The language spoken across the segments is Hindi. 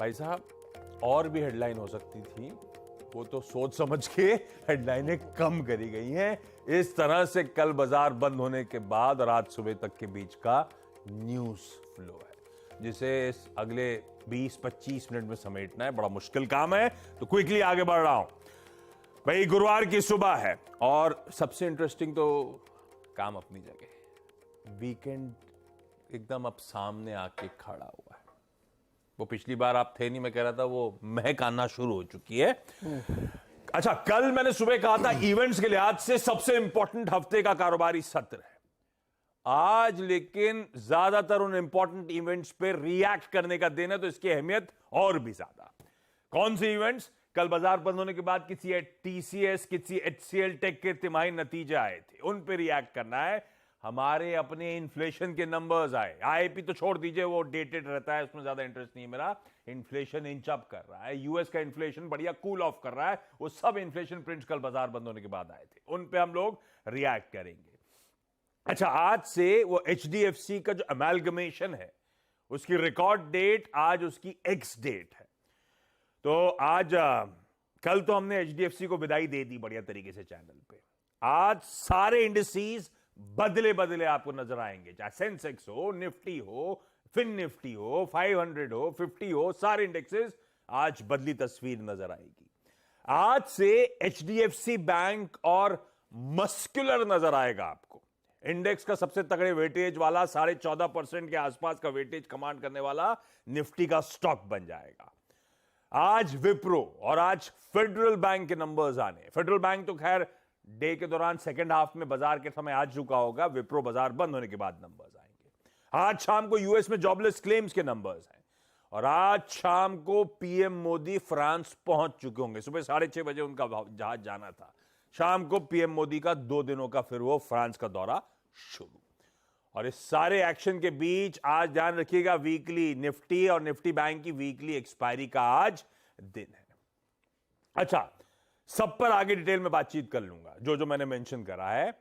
भाई साहब और भी हेडलाइन हो सकती थी, वो तो सोच समझ के हेडलाइनें कम करी गई हैं। इस तरह से कल बाजार बंद होने के बाद और आज सुबह तक के बीच का न्यूज फ्लो है, जिसे इस अगले 20-25 मिनट में समेटना है। बड़ा मुश्किल काम है, तो क्विकली आगे बढ़ रहा हूं। भाई गुरुवार की सुबह है और सबसे इंटरेस्टिंग तो काम अपनी जगह, वीकेंड एकदम अब सामने आके खड़ा हुआ है। वो पिछली बार आप थे नहीं, मैं कह रहा था वो महक आना शुरू हो चुकी है। अच्छा, कल मैंने सुबह कहा था इवेंट्स के लिहाज से सबसे इंपॉर्टेंट हफ्ते का कारोबारी सत्र है आज, लेकिन ज्यादातर उन इंपॉर्टेंट इवेंट्स पे रिएक्ट करने का दिन है, तो इसकी अहमियत और भी ज्यादा। कौन से इवेंट्स? कल बाजार बंद होने के बाद किसी टीसीएस, किसी एचसीएल टेक के तिमाही नतीजे आए थे, उन पे रिएक्ट करना है। हमारे अपने इन्फ्लेशन के नंबर्स आए, आईपी तो छोड़ दीजिए, वो डेटेड रहता है, उसमें ज्यादा इंटरेस्ट नहीं है मेरा। इन्फ्लेशन इंच अप कर रहा है, यूएस का इन्फ्लेशन बढ़िया कूल ऑफ कर रहा है। वो सब इन्फ्लेशन प्रिंट्स कल बाजार बंद होने के बाद आए थे, उन पे हम लोग रिएक्ट करेंगे। अच्छा, आज से वो एचडीएफसी का जो अमेलगमेशन है, उसकी रिकॉर्ड डेट आज उसकी एक्स डेट है। तो आज कल तो हमने एचडीएफसी को विदाई दे दी बढ़िया तरीके से चैनल पे। आज सारे इंडिसेस बदले बदले आपको नजर आएंगे, चाहे सेंसेक्स हो, निफ्टी हो, फिन निफ्टी हो, 500 हो, 50 हो, सारे इंडेक्सेस आज बदली तस्वीर नजर आएगी। आज से एचडीएफसी बैंक और मस्कुलर नजर आएगा आपको। इंडेक्स का सबसे तगड़े वेटेज वाला 14.5% के आसपास का वेटेज कमांड करने वाला निफ्टी का स्टॉक बन जाएगा। आज विप्रो और आज फेडरल बैंक के नंबर्स आने। फेडरल बैंक तो खैर डे के दौरान सेकेंड हाफ में बाजार के समय आज चुका होगा, विप्रो बाजार बंद होने के बाद नंबर्स आएंगे। आज शाम को यूएस में जॉबलेस क्लेम्स के नंबर्स हैं और आज शाम को पीएम मोदी फ्रांस पहुंच चुके होंगे। सुबह 6:30 बजे उनका जहाज जाना था, शाम को पीएम मोदी का 2 दिनों का फिर वो फ्रांस का दौरा शुरू। और इस सारे एक्शन के बीच आज ध्यान रखिएगा, वीकली निफ्टी और निफ्टी बैंक की वीकली एक्सपायरी का आज दिन है। अच्छा, सब पर आगे डिटेल में बातचीत कर लूंगा, जो जो मैंने मेंशन करा है,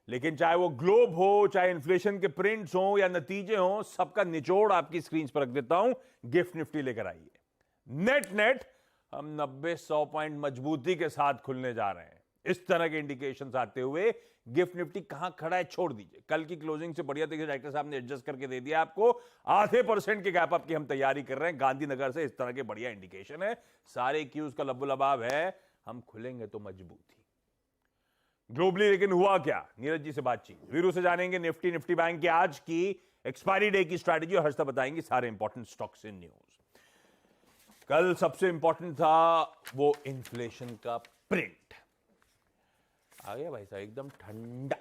लेकिन चाहे वो ग्लोब हो, चाहे इन्फ्लेशन के प्रिंट्स हो या नतीजे हो, सबका निचोड़ आपकी स्क्रीन पर रख देता हूं। गिफ्ट निफ्टी लेकर आइए। नेट नेट हम 90-100 पॉइंट मजबूती के साथ खुलने जा रहे हैं। इस तरह के इंडिकेशंस आते हुए गिफ्ट निफ्टी कहां खड़ा है छोड़ दीजिए। कल की क्लोजिंग से बढ़िया तरीके से डायरेक्टर साहब ने एडजस्ट करके दे दिया आपको। 0.5% के गैप अप की हम तैयारी कर रहे हैं गांधीनगर से। इस तरह के बढ़िया इंडिकेशन है, सारे क्यूज का लबुलबाब है, हम खुलेंगे तो मजबूत ही। ग्लोबली लेकिन हुआ क्या, नीरज जी से बातचीत, वीरू से जानेंगे निफ्टी बैंक की आज की एक्सपायरी डे की स्ट्रैटेजी और हर्षदा बताएंगे सारे इंपॉर्टेंट स्टॉक्स इन न्यूज। कल सबसे इंपॉर्टेंट था वो इन्फ्लेशन का प्रिंट आ गया भाई साहब, एकदम ठंडा।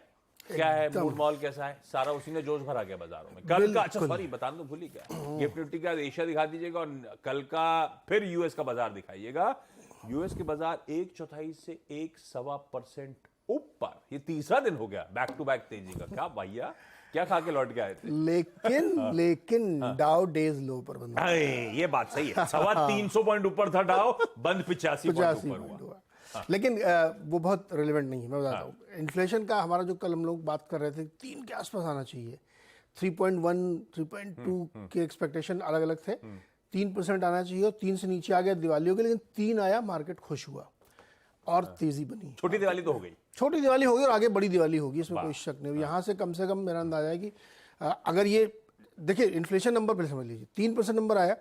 क्या है मूड मॉल कैसा है? सारा उसी ने जोश भरा गया बाजारों में कल का। अच्छा सॉरी, बताना तो भूल ही गया, गिफ्ट निफ्टी का एशिया दिखा दीजिएगा और कल का फिर यूएस का बाजार दिखाइएगा। यूएस के बाजार 1/4 से 1.25% ऊपर, ये तीसरा दिन हो गया बैक टू बैक तेजी का। क्या भैया, क्या खा के लौट के आए थे? लेकिन डाउ डेज लो पर बंद। ये बात सही है, 350 पॉइंट ऊपर था डाउ, बंद 85 पॉइंट ऊपर हुआ। लेकिन वो बहुत रिलेवेंट नहीं है, मैं बताता हूँ। इन्फ्लेशन का हमारा जो कल हम लोग बात कर रहे थे, 3 के आसपास आना चाहिए। 3.1, 3.2 के एक्सपेक्टेशन अलग अलग थे। 3% आना चाहिए और 3 से नीचे आ गया दिवाली हो गई, लेकिन 3 आया, मार्केट खुश हुआ और तेजी बनी। छोटी दिवाली तो हो गई, छोटी दिवाली होगी और आगे बड़ी दिवाली होगी, इसमें कोई शक नहीं। यहाँ से कम मेरा अंदाजा है कि अगर ये देखिए, इन्फ्लेशन नंबर पहले समझ लीजिए, 3% नंबर आया,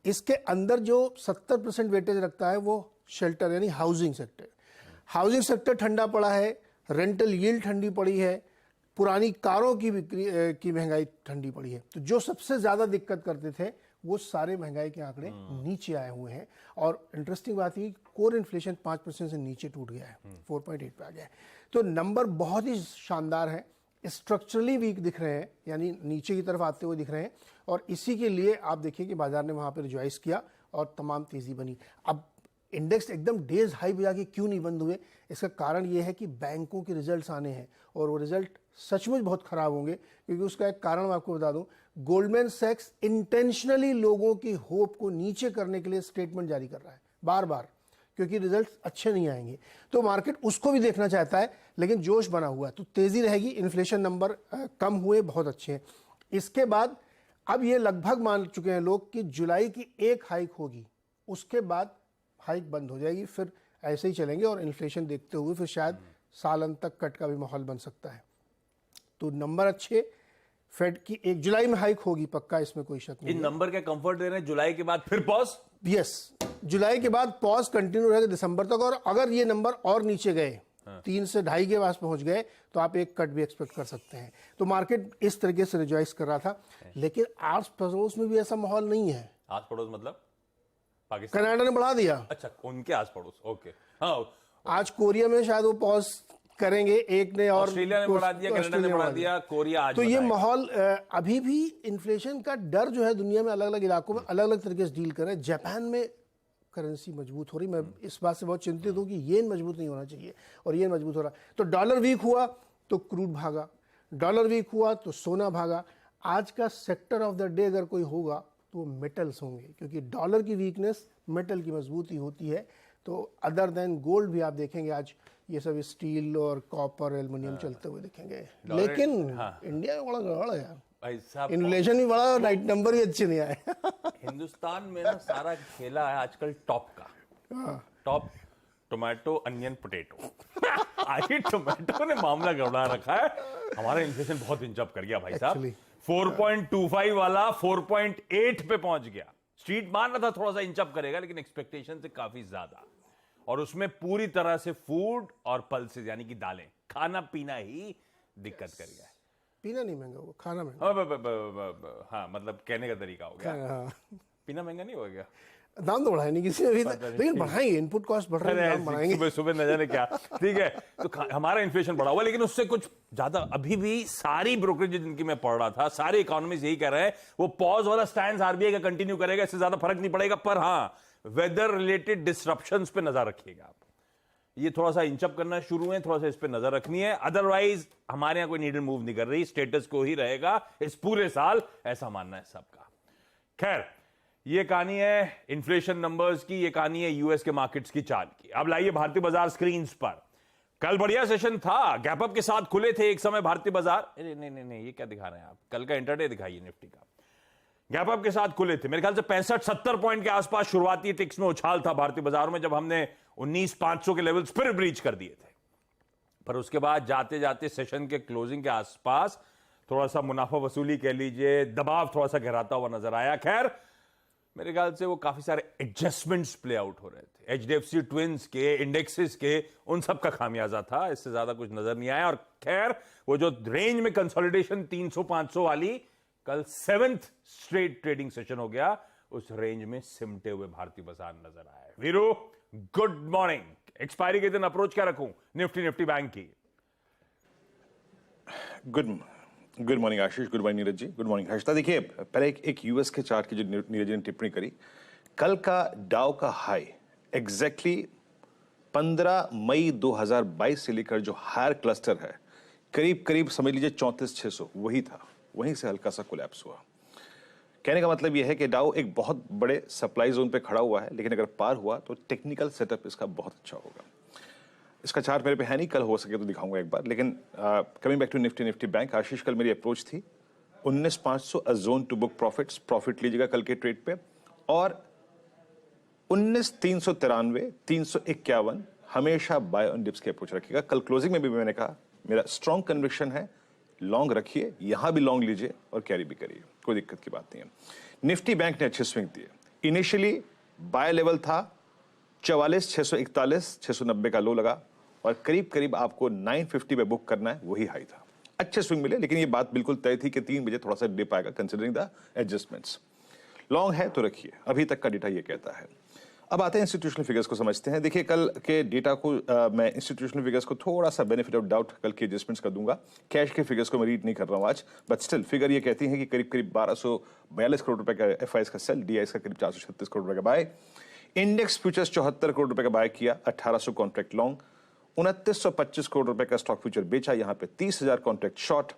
इसके अंदर जो 70% वेटेज रखता है वो शेल्टर यानी हाउसिंग सेक्टर। हाउसिंग सेक्टर ठंडा पड़ा है, रेंटल यील्ड ठंडी पड़ी है, पुरानी कारों की बिक्री की महंगाई ठंडी पड़ी है। तो जो सबसे ज्यादा दिक्कत करते थे वो सारे महंगाई के आंकड़े नीचे आए हुए हैं। और इंटरेस्टिंग बात है, कोर इन्फ्लेशन 5% से नीचे टूट गया है, 4.8 पे आ गया है। तो नंबर बहुत ही शानदार है, स्ट्रक्चरली वीक दिख रहे हैं, यानी नीचे की तरफ आते हुए दिख रहे हैं। और इसी के लिए आप देखिए कि बाजार ने वहां पर रिजॉइस किया और तमाम तेजी बनी। अब इंडेक्स एकदम डेज हाई बजा के क्यों नहीं बंद हुए? इसका कारण यह है कि बैंकों के रिजल्ट्स आने हैं और वो रिजल्ट सचमुच बहुत खराब होंगे। क्योंकि उसका एक कारण मैं आपको बता दूं, गोल्डमैन सैक्स इंटेंशनली लोगों की होप को नीचे करने के लिए स्टेटमेंट जारी कर रहा है बार बार, क्योंकि रिजल्ट्स अच्छे नहीं आएंगे। तो मार्केट उसको भी देखना चाहता है, लेकिन जोश बना हुआ है, तो तेजी रहेगी। इन्फ्लेशन नंबर कम हुए, बहुत अच्छे हैं। इसके बाद अब ये लगभग मान चुके हैं लोग कि जुलाई की एक हाइक होगी, उसके बाद हाइक बंद हो जाएगी, फिर ऐसे ही चलेंगे और इन्फ्लेशन देखते हुए फिर शायद साल अंत तक कट का भी माहौल बन सकता है। तो नंबर अच्छे, फेड की 1 जुलाई में हाइक होगी पक्का, इसमें कोई शक नहीं। इन नंबर के कंफर्ट दे रहे हैं, जुलाई के बाद फिर पॉज। यस, जुलाई के बाद पॉज कंटिन्यू रहेगा दिसंबर तक, और अगर ये नंबर और नीचे गए 3 से 2.5 के पास पहुंच गए तो आप एक कट भी एक्सपेक्ट कर सकते हैं। तो मार्केट इस तरीके से रिजॉइस कर रहा था, लेकिन आस पड़ोस में भी ऐसा माहौल नहीं है। आस पड़ोस मतलब पाकिस्तान, कनाडा ने बढ़ा दिया। अच्छा उनके आस पड़ोस, ओके। हाँ, आज कोरिया में शायद वो पॉज करेंगे, एक ने और ऑस्ट्रेलिया ने बढ़ा दिया, कनाडा ने बढ़ा दिया, कोरिया आज तो ये बताएगा। माहौल अभी भी इन्फ्लेशन का डर जो है दुनिया में अलग अलग इलाकों में अलग अलग तरीके से डील कर रहे हैं। जापान में करेंसी मजबूत हो रही, मैं इस बात से बहुत चिंतित हूँ कि येन मजबूत नहीं होना चाहिए, और येन मजबूत हो रहा। तो डॉलर वीक हुआ तो क्रूड भागा, डॉलर वीक हुआ तो सोना भागा। आज का सेक्टर ऑफ द डे अगर कोई होगा तो वो मेटल्स होंगे, क्योंकि डॉलर की वीकनेस मेटल की मजबूती होती है। तो अदर देन गोल्ड भी आप देखेंगे आज ये सब स्टील और कॉपर एल्युमिनियम चलते हुए दिखेंगे, लेकिन इंडिया में बड़ा गड़बड़ है यार, भाई साहब इन्फ्लेशन भी बड़ा, नाइट नंबर भी अच्छे नहीं आए। हिंदुस्तान में ना सारा खेला है आजकल टॉप का, टॉप टोमेटो अनियन पोटैटो। आई टोमेटो ने मामला गड़बड़ा रखा है, हमारा इन्फ्लेशन बहुत इंच अप कर गया भाई साहब। Actually, 4.25 वाला 4.8 पे पहुंच गया। स्ट्रीट मान रहा था थोड़ा सा इंच अप करेगा, लेकिन एक्सपेक्टेशन से काफी ज्यादा, और उसमें पूरी तरह से फूड और पल्सेस यानी कि दालें, खाना पीना ही दिक्कत कर गया है। पीना नहीं महंगा हुआ, खाना महंगा। हाँ मतलब कहने का तरीका हो गया। हाँ, पीना महंगा नहीं हो गया, दाम तो बढ़ाए नहीं किसी ने अभी तक, लेकिन बढ़ाएंगे, इनपुट कॉस्ट बढ़ रहे हैं, दाम बढ़ाएंगे। सुबह सुबह न जाने क्या। ठीक है, तो हमारा इन्फ्लेशन बढ़ा हुआ, लेकिन उससे कुछ ज्यादा अभी भी सारी ब्रोकरेज जिनकी मैं पढ़ रहा था, सारे इकोनॉमिस्ट यही कह रहे हैं, वो पॉज वाला स्टैंड आरबीआई का कंटिन्यू करेगा, इससे ज्यादा फर्क नहीं पड़ेगा। पर हाँ, वेदर रिलेटेड डिस्ट्रप्शंस पे नजर रखिएगा आप। ये थोड़ा सा इंचअप करना शुरू है, थोड़ा सा इस पे नजर रखनी है। अदरवाइज हमारे यहां कोई नीडल मूव नहीं कर रही, स्टेटस को ही रहेगा इस पूरे साल, ऐसा मानना है सबका। खैर, ये कहानी है इन्फ्लेशन नंबर्स की, ये कहानी है यूएस के मार्केट्स की चाल की। अब लाइए भारतीय बाजार स्क्रीन पर। कल बढ़िया सेशन था, गैप अप के साथ खुले थे एक समय भारतीय बाजार। नहीं, ये क्या दिखा रहे हैं आप? कल का इंटरडे दिखाइए निफ्टी का। गैप अप के साथ खुले थे, मेरे ख्याल से 65-70 पॉइंट के आसपास शुरुआती टिक्स में उछाल था भारतीय बाजारों में, जब हमने 19,500 के लेवल्स फिर ब्रीच कर दिए थे। पर उसके बाद जाते जाते सेशन के क्लोजिंग के आसपास थोड़ा सा मुनाफा वसूली कह लीजिए, दबाव थोड़ा सा गहराता हुआ नजर आया। खैर, मेरे ख्याल से वो काफी सारे एडजस्टमेंट्स प्ले आउट हो रहे थे, एचडीएफसी ट्विंस के, इंडेक्सेस के, उन सब का खामियाजा था, इससे ज्यादा कुछ नजर नहीं आया। और खैर, वो जो रेंज में कंसोलिडेशन 300-500 वाली, कल 7th स्ट्रेट ट्रेडिंग सेशन हो गया, उस रेंज में सिमटे हुए भारतीय बाजार नजर आए। Veeru, good morning. एक्सपायरी के दिन अप्रोच क्या रखूं निफ्टी बैंक की? गुड मॉर्निंग आशीष, good morning Neeraj ji, good morning Harshita. देखिए, पहले एक यूएस के चार्ट की जो नीरज जी ने टिप्पणी करी, कल का डाउ का हाई एग्जैक्टली 15 मई 2022 से लेकर जो हायर क्लस्टर है, करीब करीब समझ लीजिए 34,600 वही था, वहीं से हल्का सा कोलैप्स हुआ। कहने का मतलब यह है कि डाउ एक बहुत बड़े सप्लाई जोन पे खड़ा हुआ है, लेकिन अगर पार हुआ तो टेक्निकल सेटअप इसका बहुत अच्छा होगा। इसका चार्ट मेरे पे है नहीं, कल हो सके तो दिखाऊंगा एक बार। लेकिन coming back to Nifty bank, Ashish कल मेरी अप्रोच थी 19,500 a zone to book profit लीजिएगा कल के ट्रेड पे, और 19,393, 351 हमेशा बाय ऑन डिप्स की अप्रोच रखिएगा। कल क्लोजिंग में भी मैंने कहा मेरा स्ट्रॉन्ग कन्विक्शन है, लॉन्ग रखिए, यहां भी लॉन्ग लीजिए और कैरी भी करिए, कोई दिक्कत की बात नहीं है। निफ्टी बैंक ने अच्छे स्विंग दिए। इनिशियली बाय लेवल था 44,641, 690 का लो लगा, और करीब करीब आपको 950 पे बुक करना है, वही हाई था। अच्छे स्विंग मिले, लेकिन ये बात बिल्कुल तय थी कि 3 बजे थोड़ा सा डिप आएगा कंसिडरिंग द एडजस्टमेंट्स। लॉन्ग है तो रखिए, अभी तक का डेटा ये कहता है। अब आते हैं इंस्टीट्यूशनल फिगर्स को समझते हैं। देखिए, कल के डेटा को मैं इंस्टीट्यूशनल फिगर्स को थोड़ा सा बेनिफिट ऑफ डाउट कल के एडजस्टमेंट्स कर दूंगा। कैश के फिगर्स को मैं रीड नहीं कर रहा हूं आज, बट स्टिल फिगर ये कहती है कि करीब करीब 1242 करोड़ रुपए का एफआईएस का सेल, डीआईएस का करीब 436 करोड़ रुपए का बाय, इंडेक्स फ्यूचर्स 74 करोड़ रुपए का बाय किया, 1800 कॉन्ट्रैक्ट लॉन्ग, 2925 करोड़ रुपए का स्टॉक फ्यूचर बेचा, यहां पे 30,000 कॉन्ट्रैक्ट शॉर्ट।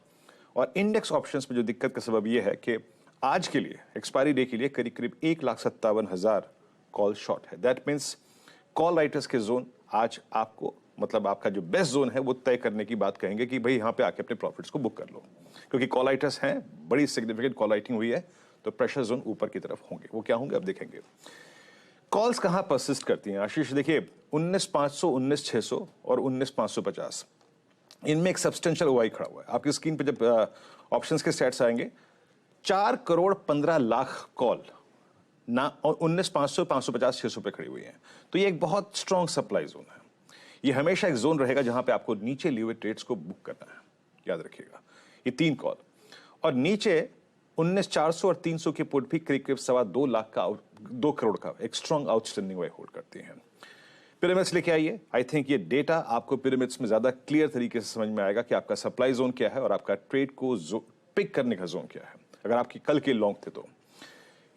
और इंडेक्स ऑप्शंस में जो दिक्कत का सबब यह है कि आज के लिए एक्सपायरी डे के लिए करीब करीब 1,57,000 कॉल शॉर्ट है। दैट मीन्स कॉल राइटर्स के जोन आज आपको मतलब आपका जो बेस्ट जोन है वो तय करने की बात कहेंगे कि भाई यहाँ पे आके अपने प्रॉफिट्स को बुक कर लो, क्योंकि कॉलाइटस हैं, बड़ी सिग्निफिकेंट कॉलाइटिंग हुई है, तो प्रेशर जोन ऊपर की तरफ होंगे। वो क्या होंगे अब देखेंगे। कॉल्स कहां परसिस्ट करती हैं आशीष? देखिए 19,500, 19,600 और 19,550, इनमें एक सब्सटेंशियल ओआई खड़ा हुआ है। आपकी स्क्रीन पे जब ऑप्शंस के स्टैट्स आएंगे, 4,15,00,000 कॉल ना, और 19,500, 550, 600 पे खड़ी हुई है। तो ये एक बहुत स्ट्रॉन्ग सप्लाई जोन है। ये हमेशा एक जोन रहेगा जहां पे आपको नीचे लिए हुए ट्रेड्स को बुक करना है, याद रखिएगा। ये 3 कॉल, और नीचे 19,400 और 300 की पुट भी करीब करीब 2.25 लाख का, 2 करोड़ का एक स्ट्रॉन्ग आउटस्टैंडिंग वे होल्ड करती हैं। पिरामिड्स लेके आइए। आई थिंक ये डेटा आपको पिरामिड्स में ज्यादा क्लियर तरीके से समझ में आएगा कि आपका सप्लाई जोन क्या है और आपका ट्रेड को पिक करने का जोन क्या है। अगर आपकी कल के लॉन्ग थे तो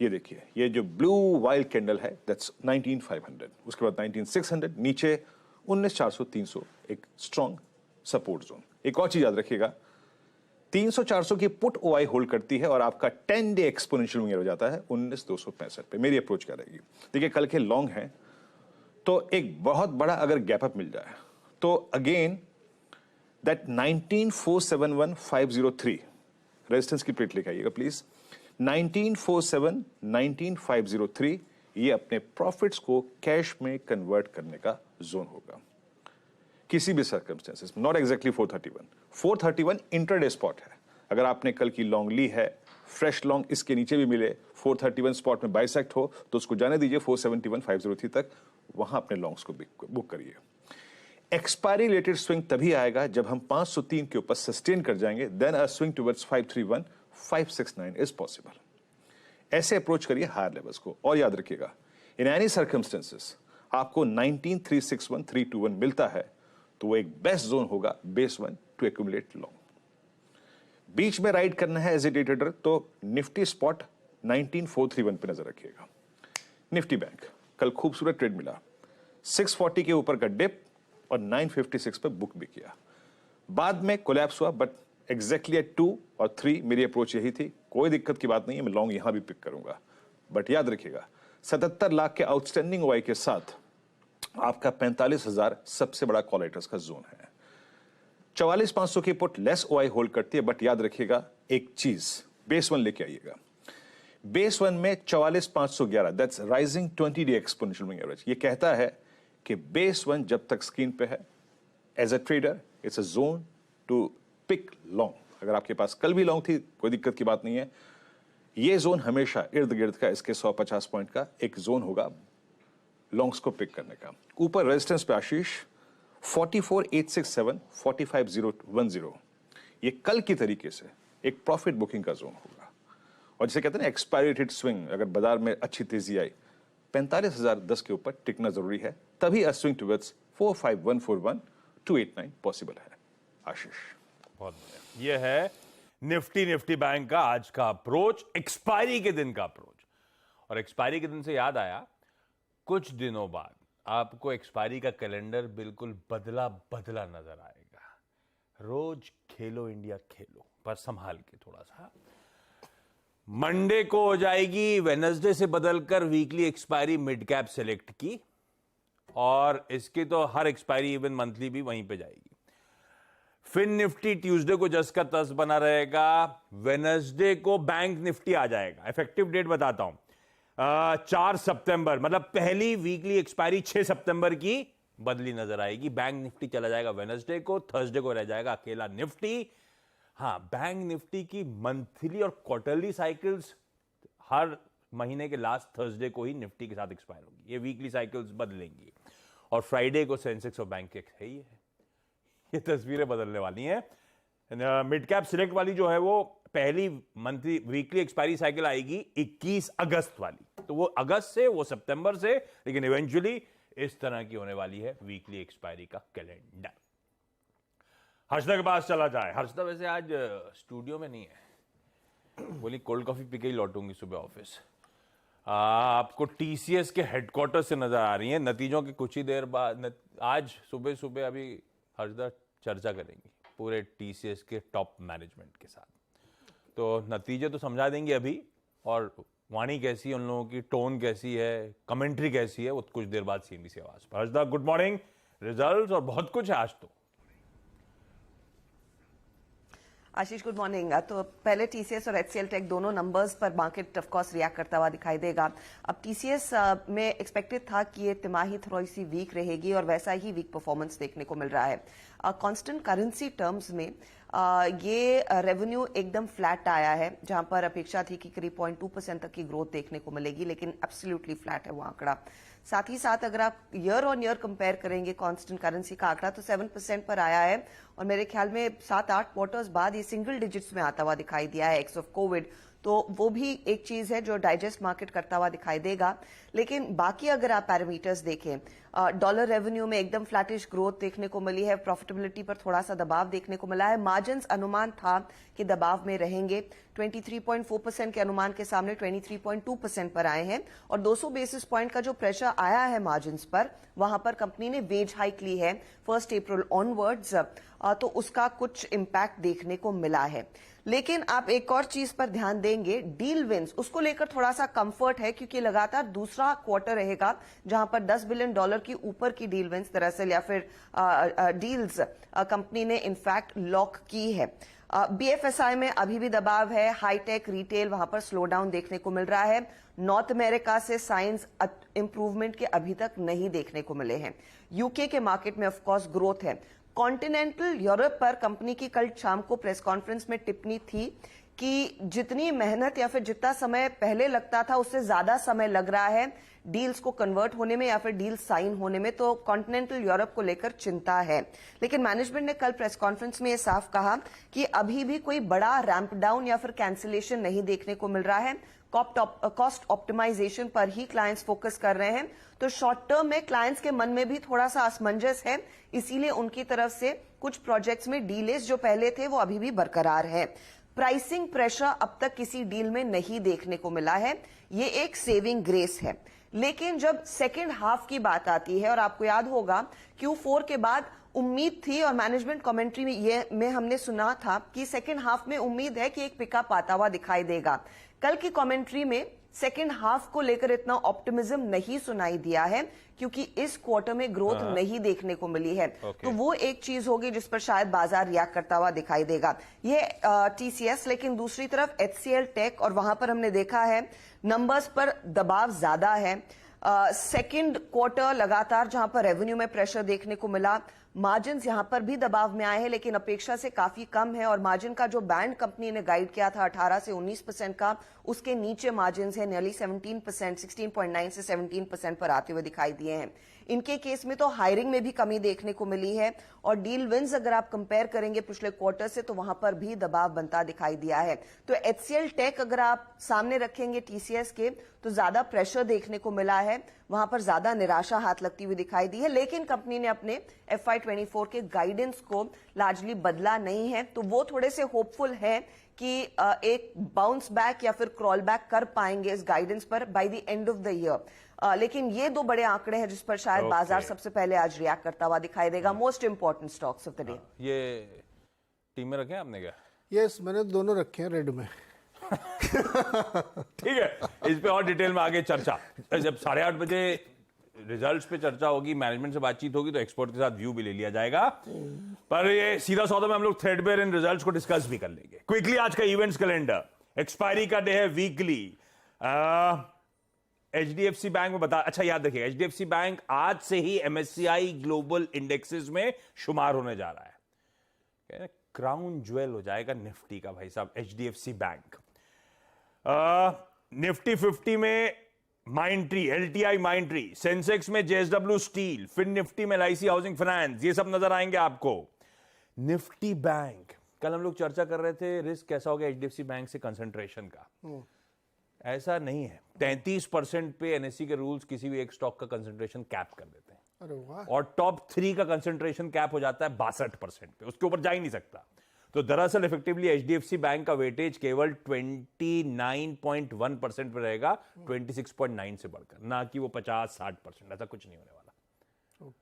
ये देखिए, ये जो ब्लू वाइल्ड कैंडल है दैट्स 19,500, उसके बाद 19,600, नीचे 19,400, 300 एक स्ट्रॉन्ग सपोर्ट जोन। एक और चीज याद रखिएगा, 300, 400 की पुट ओआई होल्ड करती है और आपका 10 डे एक्सपोनेंशियल मूव हो जाता है 19,265 पे। मेरी अप्रोच क्या रहेगी? देखिए कल के लॉन्ग है तो एक बहुत बड़ा अगर गैप अप मिल जाए तो अगेन दैट 19,471,503 रेजिस्टेंस की प्लेट लेके आइएगा प्लीज। 19,47, 19,503 ये अपने प्रॉफिट्स को कैश में कन्वर्ट करने का जोन होगा किसी भी सर्कमस्टेंसेस में। नॉट एग्जैक्टली 431, 431 इंटरडे स्पॉट है। अगर आपने कल की लॉन्ग ली है, फ्रेश लॉन्ग इसके नीचे भी मिले, 431 स्पॉट में बाइसेक्ट हो तो उसको जाने दीजिए 471,503 तक, वहां अपने लॉन्ग्स को बुक करिए। एक्सपायरी रिलेटेड स्विंग तभी आएगा जब हम 503 के ऊपर सस्टेन कर जाएंगे, then a swing towards 531, 569 is possible. ऐसे अप्रोच करिए हायर लेवल्स को। और याद रखिएगा, इन एनी सर्कमस्टेंसेस आपको 19,361, 321 मिलता है तो वो एक बेस्ट जोन होगा base one to accumulate long. बीच में राइड करना है एज ए डे ट्रेडर तो निफ्टी स्पॉट 19,431 पे नजर रखिएगा। निफ्टी बैंक कल खूबसूरत ट्रेड मिला, 640 के ऊपर का डिप और 956 पे बुक भी किया। बाद में कोलैप्स हुआ बट एग्जैक्टली एट 2 और 3 मेरी अप्रोच यही थी, कोई दिक्कत की बात नहीं है, मैं लॉन्ग यहां भी पिक करूंगा। बट याद रखिएगा 77 लाख के आउटस्टैंडिंग वाई के साथ आपका 45,000 सबसे बड़ा कॉलेटर्स का जोन है। 44,500 की पुट लेस ओआई होल्ड करती है, बट याद रखिएगा एक चीज, बेस वन लेके आइएगा। बेस वन में 44,511 that's rising 20 day exponential moving average, ये कहता है कि बेस वन जब तक स्क्रीन पे है as a trader it's a zone to pick long. अगर आपके पास कल भी लॉन्ग थी कोई दिक्कत की बात नहीं है, ये जोन हमेशा इर्द गिर्द का इसके 150 पॉइंट का एक जोन होगा लॉन्ग्स को पिक करने का। ऊपर रेजिस्टेंस पे आशीष 44,867, 45,010, ये कल की तरीके से एक प्रॉफिट बुकिंग का जोन होगा। और जिसे कहते हैं ना एक्सपायरी रेटेड स्विंग, अगर बाजार में अच्छी तेजी आई 45,010 के ऊपर टिकना जरूरी है, तभी अ स्विंग टुवर्ड्स 45141 289 पॉसिबल है। आशीष बहुत बढ़िया। ये है निफ्टी बैंक का आज का अप्रोच, एक्सपायरी के दिन का अप्रोच। और एक्सपायरी के दिन से याद आया, कुछ दिनों बाद आपको एक्सपायरी का कैलेंडर बिल्कुल बदला बदला नजर आएगा। रोज खेलो इंडिया खेलो, पर संभाल के थोड़ा सा। मंडे को हो जाएगी वेडनेसडे से बदलकर weekly expiry mid cap select की, और इसकी तो हर एक्सपायरी इवन मंथली भी वहीं पे जाएगी। फिर निफ्टी ट्यूसडे को जस का तस बना रहेगा, वेडनेसडे को बैंक निफ्टी आ जाएगा। इफेक्टिव डेट बताता हूं, 4 सितंबर, मतलब पहली वीकली एक्सपायरी 6 सितंबर की बदली नजर आएगी। बैंक निफ्टी चला जाएगा वेडनेसडे को, थर्सडे को रह जाएगा अकेला निफ्टी। हाँ, बैंक निफ्टी की मंथली और क्वार्टरली साइकिल्स हर महीने के लास्ट थर्सडे को ही निफ्टी के साथ एक्सपायर होगी। ये वीकली साइकिल्स बदलेंगी, और फ्राइडे को सेंसेक्स और बैंक के है ही है। ये तस्वीरें बदलने वाली हैं। मिड कैप सिलेक्ट वाली जो है वो पहली मंथली वीकली एक्सपायरी साइकिल आएगी 21 अगस्त वाली, तो वो अगस्त से, वो सितंबर से, लेकिन इवेंचुअली इस तरह की होने वाली है वीकली एक्सपायरी का कैलेंडर। हर्षदा के पास चला जाए। हर्षदा वैसे आज स्टूडियो में नहीं है, बोली कोल्ड कॉफी पी के ही लौटूंगी सुबह ऑफिस। आपको टीसीएस के हेडक्वार्टर से नजर आ रही है। नतीजों के कुछ ही देर बाद आज सुबह सुबह अभी हर्षदा चर्चा करेंगी पूरे टीसीएस के टॉप मैनेजमेंट के साथ। तो नतीजे तो समझा देंगे अभी, और वाणी कैसी है उन लोगों की, टोन कैसी है, कमेंट्री कैसी है, वो कुछ देर बाद सीएनबीसी आवाज पर। हर्षदा गुड मॉर्निंग, रिजल्ट्स और बहुत कुछ है आज तो। आशीष, गुड मॉर्निंग। तो पहले टीसीएस और एचसीएल टेक दोनों नंबर्स पर मार्केट ऑफ कोर्स रिएक्ट करता हुआ दिखाई देगा। अब टीसीएस में एक्सपेक्टेड था कि ये तिमाही थोड़ी सी वीक रहेगी और वैसा ही वीक परफॉर्मेंस देखने को मिल रहा है। कांस्टेंट करेंसी टर्म्स में ये रेवेन्यू एकदम फ्लैट आया है, जहां पर अपेक्षा थी कि करीब 0.2% तक की ग्रोथ देखने को मिलेगी, लेकिन एब्सोल्युटली फ्लैट है वो आंकड़ा। साथ ही साथ अगर आप ईयर ऑन ईयर कंपेयर करेंगे कांस्टेंट करेंसी का आंकड़ा, तो 7% पर आया है और मेरे ख्याल में 7-8 क्वार्टर्स बाद ये सिंगल डिजिट्स में आता हुआ दिखाई दिया है एक्स ऑफ कोविड। तो वो भी एक चीज है जो डाइजेस्ट मार्केट करता हुआ दिखाई देगा। लेकिन बाकी अगर आप पैरामीटर्स देखें, डॉलर रेवेन्यू में एकदम फ्लैटिश ग्रोथ देखने को मिली है, प्रॉफिटेबिलिटी पर थोड़ा सा दबाव देखने को मिला है। मार्जिन्स अनुमान था कि दबाव में रहेंगे, 23.4% के अनुमान के सामने 23.2% पर आए हैं और 200 बेसिस पॉइंट का जो प्रेशर आया है मार्जिन्स पर, वहां पर कंपनी ने वेज हाइक ली है 1 अप्रैल ऑनवर्ड्स, तो उसका कुछ इंपैक्ट देखने को मिला है। लेकिन आप एक और चीज पर ध्यान देंगे, डील विंस, उसको लेकर थोड़ा सा कंफर्ट है क्योंकि लगातार दूसरा क्वार्टर रहेगा जहां पर $10 बिलियन की ऊपर की डील विंस दरअसल या फिर डील्स कंपनी ने इनफैक्ट लॉक की है। बीएफएसआई में अभी भी दबाव है, हाईटेक रिटेल वहां पर स्लो डाउन देखने को मिल रहा है। नॉर्थ अमेरिका से साइंस इंप्रूवमेंट के अभी तक नहीं देखने को मिले हैं। यूके के मार्केट में ऑफ कोर्स ग्रोथ है। कॉन्टिनेंटल यूरोप पर कंपनी की कल शाम को प्रेस कॉन्फ्रेंस में टिप्पणी थी कि जितनी मेहनत या फिर जितना समय पहले लगता था उससे ज्यादा समय लग रहा है डील्स को कन्वर्ट होने में या फिर डील साइन होने में, तो कॉन्टिनेंटल यूरोप को लेकर चिंता है। लेकिन मैनेजमेंट ने कल प्रेस कॉन्फ्रेंस में यह साफ कहा कि अभी भी कोई बड़ा रैंप डाउन या फिर कैंसिलेशन नहीं देखने को मिल रहा है। कॉस्ट ऑप्टिमाइजेशन पर ही क्लाइंट्स फोकस कर रहे हैं, तो शॉर्ट टर्म में क्लाइंट्स के मन में भी थोड़ा सा असमंजस है, इसीलिए उनकी तरफ से कुछ प्रोजेक्ट्स में डीलेस जो पहले थे वो अभी भी बरकरार है। प्राइसिंग प्रेशर अब तक किसी डील में नहीं देखने को मिला है, ये एक सेविंग ग्रेस है। लेकिन जब सेकेंड हाफ की बात आती है, और आपको याद होगा Q4 के बाद उम्मीद थी और मैनेजमेंट कमेंट्री में हमने सुना था कि सेकेंड हाफ में उम्मीद है कि एक पिकअप आता हुआ दिखाई देगा। कल की कमेंट्री में सेकेंड हाफ को लेकर इतना ऑप्टिमिज्म नहीं सुनाई दिया है क्योंकि इस क्वार्टर में ग्रोथ नहीं देखने को मिली है। तो वो एक चीज होगी जिस पर शायद बाजार रिएक्ट करता हुआ दिखाई देगा। ये टीसीएस, लेकिन दूसरी तरफ एचसीएल टेक, और वहां पर हमने देखा है नंबर्स पर दबाव ज्यादा है। सेकेंड क्वार्टर लगातार जहां पर रेवेन्यू में प्रेशर देखने को मिला, मार्जिन यहां पर भी दबाव में आए हैं लेकिन अपेक्षा से काफी कम है और मार्जिन का जो बैंड कंपनी ने गाइड किया था 18 से 19% का, उसके नीचे मार्जिन है नियरली 17%, 16.9 से 17% पर आते हुए दिखाई दिए हैं। इनके केस में तो हायरिंग में भी कमी देखने को मिली है और डील विंस अगर आप कंपेयर करेंगे पिछले क्वार्टर से तो वहां पर भी दबाव बनता दिखाई दिया है। तो एचसीएल टेक अगर आप सामने रखेंगे टीसीएस के तो ज्यादा प्रेशर देखने को मिला है, वहां पर ज्यादा निराशा हाथ लगती हुई दिखाई दी है। लेकिन कंपनी ने अपने FY24 के गाइडेंस को लार्जली बदला नहीं है, तो वो थोड़े से होपफुल है कि एक बाउंस बैक या फिर क्रॉल बैक कर पाएंगे इस गाइडेंस पर by the end of the year. लेकिन ये दो बड़े आंकड़े हैं जिस पर शायद बाजार सबसे पहले आज रिएक्ट करता हुआ दिखाई देगा। Most important stocks of the day. ये टीम में रखे हैं आपने क्या? यस, मैंने दोनों रखे हैं रेड में। ठीक है, इस पे और डिटेल में आगे चर्चा, जब 8:30 बजे रिजल्ट्स पे चर्चा होगी, मैनेजमेंट से बातचीत होगी तो एक्सपर्ट के साथ व्यू भी ले लिया जाएगा। पर ये सीधा सौदा में हम लोग थ्रेडबेयर इन रिजल्ट्स को डिस्कस भी कर लेंगे। क्विकली आज का इवेंट्स कैलेंडर, एक्सपायरी का डे है वीकली। एचडीएफसी बैंक में अच्छा याद रखिएगा, एचडीएफसी बैंक आज से ही एमएससीआई ग्लोबल इंडेक्सेस में शुमार होने जा रहा है। क्राउन ज्वेल हो जाएगा निफ्टी का भाई साहब एचडीएफसी बैंक। निफ्टी 50 में माइंट्री, एलटीआई माइंट्री, सेंसेक्स में जेएसडब्ल्यू स्टील, फिर निफ्टी में एलआईसी हाउसिंग फाइनेंस, ये सब नजर आएंगे आपको। निफ्टी बैंक, कल हम लोग चर्चा कर रहे थे रिस्क कैसा हो गया एचडीएफसी बैंक से कंसंट्रेशन का। ऐसा नहीं है, 33% पे एनएससी के रूल्स किसी भी एक स्टॉक का कंसंट्रेशन कैप कर देते हैं। अरे वाह। और टॉप 3 का कंसंट्रेशन कैप हो जाता है 62% पे, उसके ऊपर जा ही नहीं सकता। तो दरअसल इफेक्टिवली एचडीएफसी बैंक का वेटेज केवल 29.1% पे रहेगा, 26.9 से बढ़कर, ना कि वो 50-60%। ऐसा कुछ नहीं होने वाला।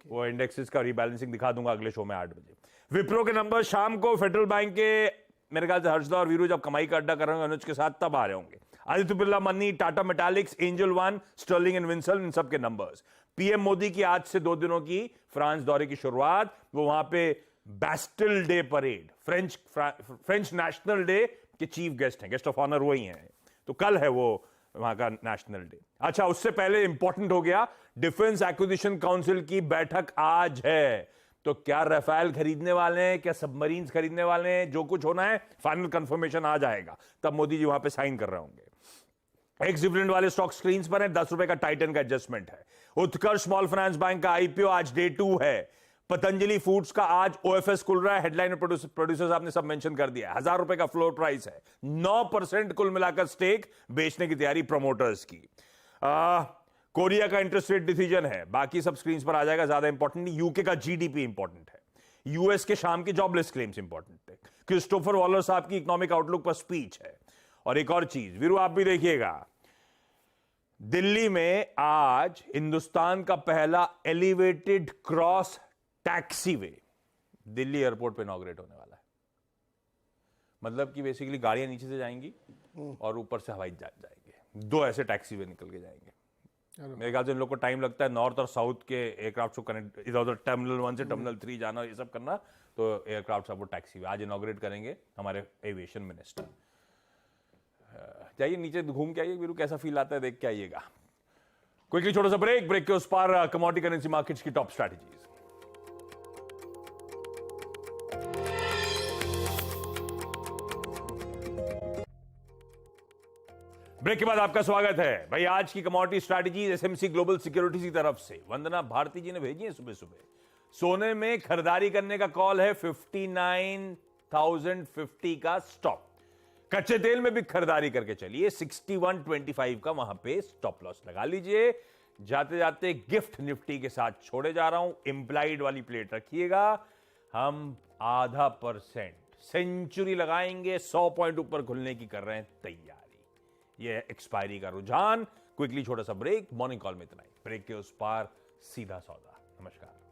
वो इंडेक्सेस का रीबैलेंसिंग दिखा दूंगा अगले शो में 8 बजे। विप्रो के नंबर शाम को, फेडरल बैंक के मेरे ख्याल से हर्षदा और वीरू जब कमाई का अड्डा कर रहे होंगे अनुज के साथ तब आ रहे होंगे। Aditya Birla money, Tata metallics, Angel One, Sterling and विंसल, इन सब के नंबर्स। पीएम मोदी की आज से 2 दिनों की फ्रांस दौरे की शुरुआत, वो वहां पे Bastille day parade, French national day के चीफ गेस्ट हैं, गेस्ट ऑफ ऑनर वही हैं, तो कल है वो वहां का नेशनल डे। अच्छा, उससे पहले इंपॉर्टेंट हो गया, डिफेंस एक्विजिशन काउंसिल की बैठक आज है, तो क्या रफाल खरीदने वाले हैं, क्या सबमरीन्स खरीदने वाले हैं, जो कुछ होना है फाइनल कंफर्मेशन आ जाएगा, तब मोदी जी वहां पे साइन कर रहे होंगे। एक्स डिविडेंड वाले स्टॉक स्क्रीन पर है, 10 रुपए का टाइटन का एडजस्टमेंट है। उत्कर्ष स्मॉल फाइनेंस बैंक का आईपीओ आज डे 2 है। पतंजलि फूड्स का आज ओएफएस खुल रहा है, हेडलाइन में प्रोड्यूसर्स आपने सब मेंशन कर दिया है। 1000 रुपए का फ्लोर प्राइस है, 9% कुल मिलाकर स्टेक बेचने की तैयारी प्रमोटर्स की। कोरिया का इंटरेस्ट रेट डिसीजन है, बाकी सब स्क्रीन पर आ जाएगा, ज्यादा इंपॉर्टेंट नहीं। यूके का जीडीपी इंपॉर्टेंट है, यूएस के शाम के जॉबलेस क्लेम्स इंपॉर्टेंट है, क्रिस्टोफर वॉलर साहब की इकोनॉमिक आउटलुक पर स्पीच है। और एक और चीज वीरू आप भी देखिएगा, दिल्ली में आज हिंदुस्तान का पहला elevated cross taxiway Delhi airport पे इनॉग्रेट होने वाला है। मतलब कि बेसिकली गाड़ियां नीचे से जाएंगी और ऊपर से हवाई जहाज जाएंगे, 2 ऐसे टैक्सीवे निकल के जाएंगे। मेरे ख्याल से इन लोग को टाइम लगता है नॉर्थ और साउथ के एयरक्राफ्ट को कनेक्ट, इधर उधर टर्मिनल 1 से टर्मिनल 3 जाना, ये सब करना, तो एयरक्राफ्ट सब वो टैक्सीवे आज इनॉग्रेट करेंगे हमारे एविएशन मिनिस्टर। जाइए नीचे घूम के आइए वीरू, कैसा फील आता है देख के आइएगा। क्विकली छोटा सा ब्रेक के उस पार कमोडिटी करेंसी मार्केट्स की टॉप स्ट्रैटेजीज। ब्रेक के बाद आपका स्वागत है भाई। आज की commodity strategy SMC global securities की तरफ से वंदना भारती जी ने भेजी है सुबह सुबह। सोने में खरीदारी करने का कॉल है, 59,050 का स्टॉप। कच्चे तेल में भी खरीदारी करके चलिए, 6125 का वहां पे स्टॉप लॉस लगा लीजिए। जाते जाते गिफ्ट निफ्टी के साथ छोड़े जा रहा हूं, इंप्लाइड वाली प्लेट रखिएगा। हम 0.5% सेंचुरी लगाएंगे, 100 पॉइंट ऊपर खुलने की कर रहे हैं तैयारी। ये एक्सपायरी का रुझान। क्विकली छोटा सा ब्रेक, मॉर्निंग कॉल में इतना ही। ब्रेक के उस पार सीधा सौदा। नमस्कार।